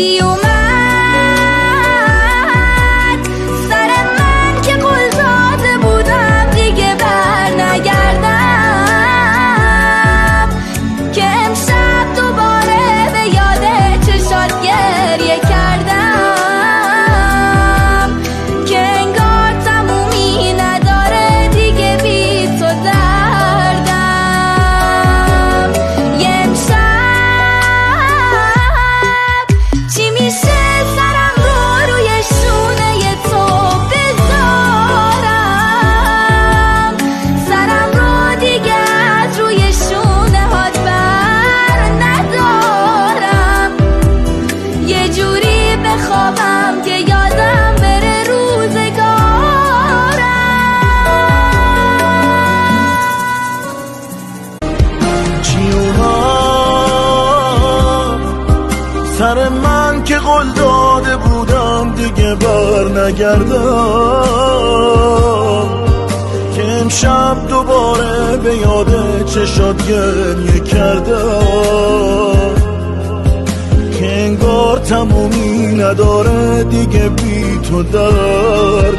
چی اومد سر من که قول داده بودم دیگه بر نگردم، که امشب دوباره به یاد چشات گریه کردم، که انگار تمومی نداره دیگه بی تو دردم. یه امشب چی میشه سرم رو روی شونه تو بذارم، سرم رو دیگه از روی شونه هات بر ندارم، یه جوری بخوابم که یادم بره روزگارم. چی اومد سر من که قول داده بودم دیگه بر نگردم، که امشب دوباره به یاد چشات گریه کردم، که انگار تمومی نداره دیگه بی تو دردم.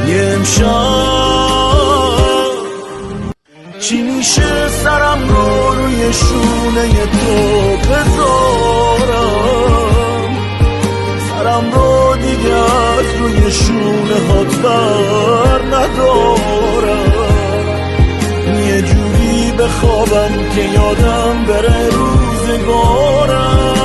یه امشب چی میشه سرم رو روی شونه تو بذارم، سرم رو دیگه از روی شونه هات بر ندارم، یه جوری بخوابم که یادم بره روزگارم.